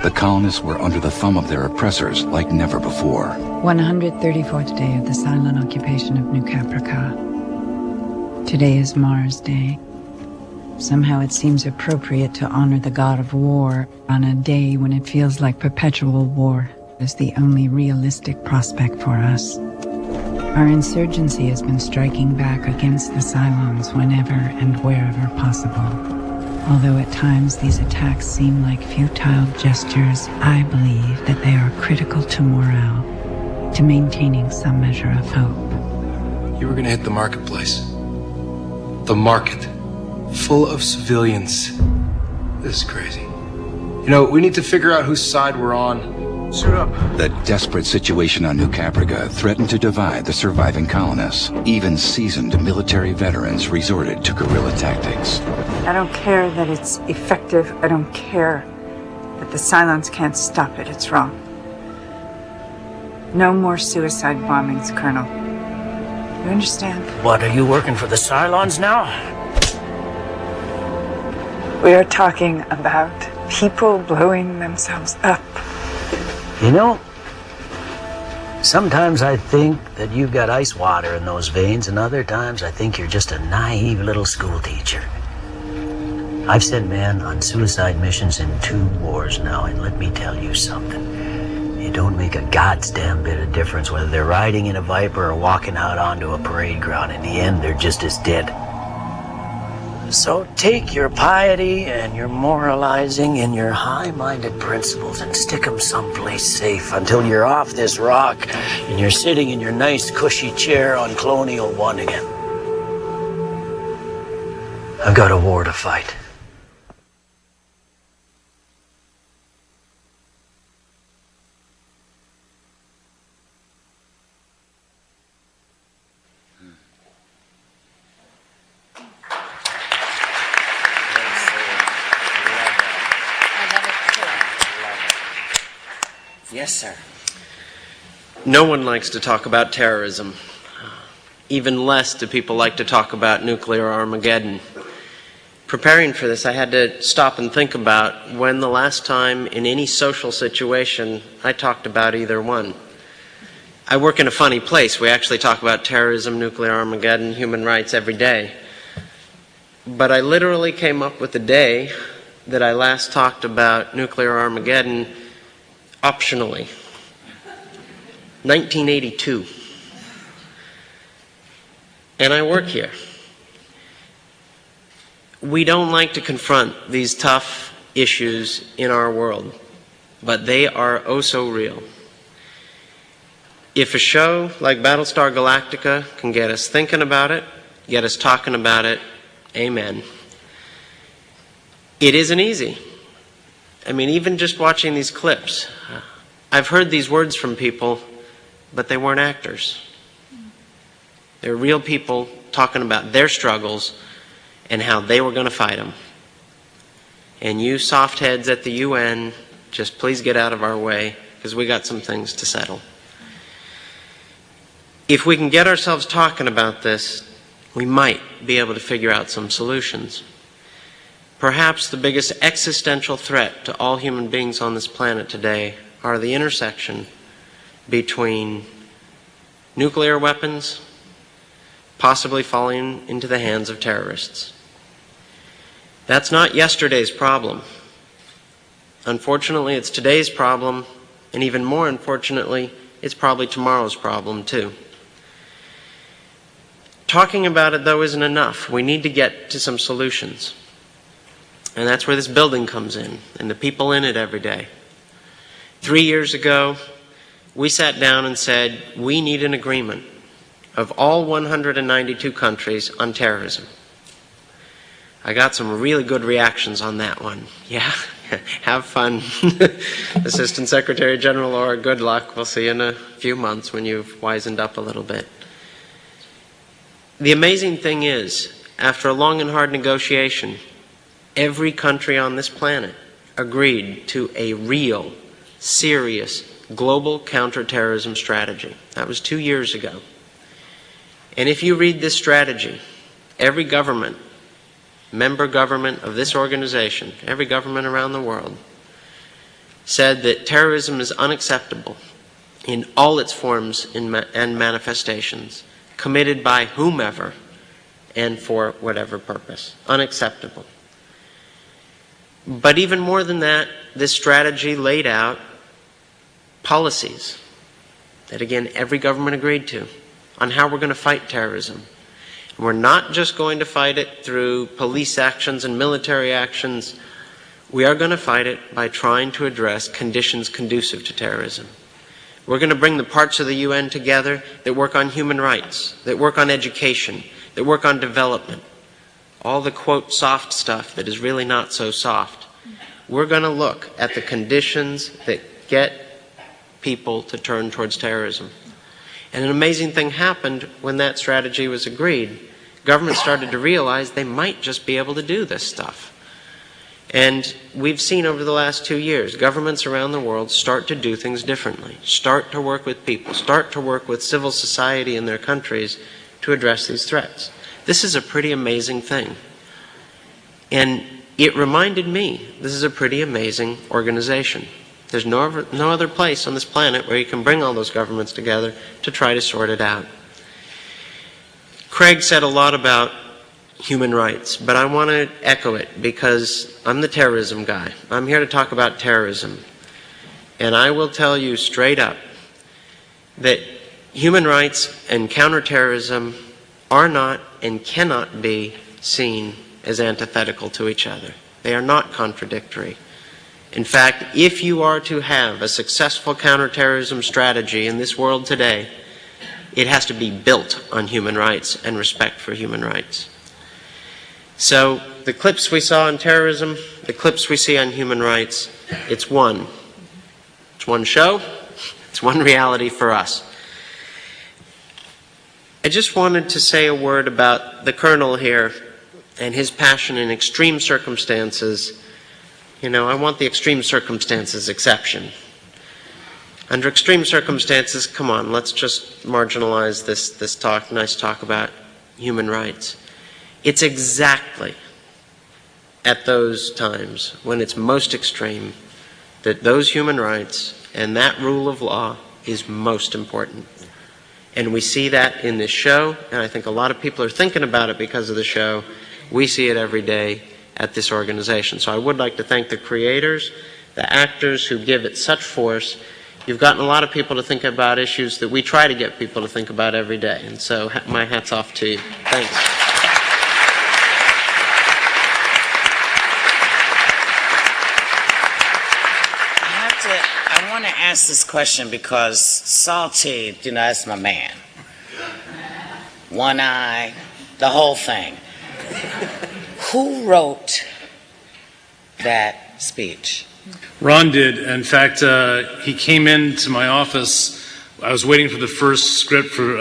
the colonists were under the thumb of their oppressors like never before. 134th day of the Cylon occupation of New Caprica. Today is Mars Day. Somehow it seems appropriate to honor the god of war on a day when it feels like perpetual war is the only realistic prospect for us. Our insurgency has been striking back against the Cylons whenever and wherever possible. Although at times these attacks seem like futile gestures, I believe that they are critical to morale, to maintaining some measure of hope. You were gonna hit the marketplace. The market. Full of civilians. This is crazy. You know, we need to figure out whose side we're on. Suit up. The desperate situation on New Caprica threatened to divide the surviving colonists. Even seasoned military veterans resorted to guerrilla tactics. I don't care that it's effective. I don't care that the Cylons can't stop it. It's wrong. No more suicide bombings, Colonel. You understand? What, are you working for the Cylons now? We are talking about people blowing themselves up. You know, sometimes I think that you've got ice water in those veins, and other times I think you're just a naive little school teacher. I've sent men on suicide missions in 2 wars now, and let me tell you something. It don't make a goddamn bit of difference whether they're riding in a Viper or walking out onto a parade ground. In the end, they're just as dead. So take your piety and your moralizing and your high-minded principles and stick them someplace safe until you're off this rock and you're sitting in your nice cushy chair on Colonial 1 again. I've got a war to fight. Yes, sir. No one likes to talk about terrorism. Even less do people like to talk about nuclear Armageddon. Preparing for this, I had to stop and think about when the last time in any social situation I talked about either one. I work in a funny place. We actually talk about terrorism, nuclear Armageddon, human rights every day. But I literally came up with the day that I last talked about nuclear Armageddon optionally. 1982. And I work here. We don't like to confront these tough issues in our world, but they are oh so real. If a show like Battlestar Galactica can get us thinking about it, get us talking about it, amen. It isn't easy. I mean, even just watching these clips, I've heard these words from people, but they weren't actors. They're real people talking about their struggles and how they were going to fight them. And you soft heads at the UN, just please get out of our way, because we got some things to settle. If we can get ourselves talking about this, we might be able to figure out some solutions. Perhaps the biggest existential threat to all human beings on this planet today are the intersection between nuclear weapons possibly falling into the hands of terrorists. That's not yesterday's problem. Unfortunately, it's today's problem, and even more unfortunately, it's probably tomorrow's problem too. Talking about it, though, isn't enough. We need to get to some solutions. And that's where this building comes in, and the people in it every day. 3 years ago, we sat down and said, we need an agreement of all 192 countries on terrorism. I got some really good reactions on that one. Yeah, have fun. Assistant Secretary General Laura, good luck. We'll see you in a few months when you've wisened up a little bit. The amazing thing is, after a long and hard negotiation, every country on this planet agreed to a real, serious, global counterterrorism strategy. That was 2 years ago. And if you read this strategy, every government, member government of this organization, every government around the world, said that terrorism is unacceptable in all its forms and manifestations, committed by whomever and for whatever purpose. Unacceptable. But even more than that, this strategy laid out policies that, again, every government agreed to on how we're going to fight terrorism. And we're not just going to fight it through police actions and military actions. We are going to fight it by trying to address conditions conducive to terrorism. We're going to bring the parts of the UN together that work on human rights, that work on education, that work on development. All the, quote, soft stuff that is really not so soft. We're going to look at the conditions that get people to turn towards terrorism. And an amazing thing happened when that strategy was agreed. Governments started to realize they might just be able to do this stuff. And we've seen over the last 2 years, governments around the world start to do things differently, start to work with people, start to work with civil society in their countries to address these threats. This is a pretty amazing thing. And it reminded me, this is a pretty amazing organization. There's no other place on this planet where you can bring all those governments together to try to sort it out. Craig said a lot about human rights, but I want to echo it because I'm the terrorism guy. I'm here to talk about terrorism. And I will tell you straight up that human rights and counterterrorism are not and cannot be seen as antithetical to each other. They are not contradictory. In fact, if you are to have a successful counterterrorism strategy in this world today, it has to be built on human rights and respect for human rights. So the clips we saw on terrorism, the clips we see on human rights, it's one. It's one show, it's one reality for us. I just wanted to say a word about the Colonel here and his passion in extreme circumstances. You know, I want the extreme circumstances exception. Under extreme circumstances, come on, let's just marginalize this talk, nice talk about human rights. It's exactly at those times when it's most extreme that those human rights and that rule of law is most important. And we see that in this show, and I think a lot of people are thinking about it because of the show. We see it every day at this organization. So I would like to thank the creators, the actors who give it such force. You've gotten a lot of people to think about issues that we try to get people to think about every day. And so my hat's off to you. Thanks. I want to ask this question because Salty, you know, that's my man. One eye, the whole thing. Who wrote that speech? Ron did. In fact, he came into my office. I was waiting for the first script for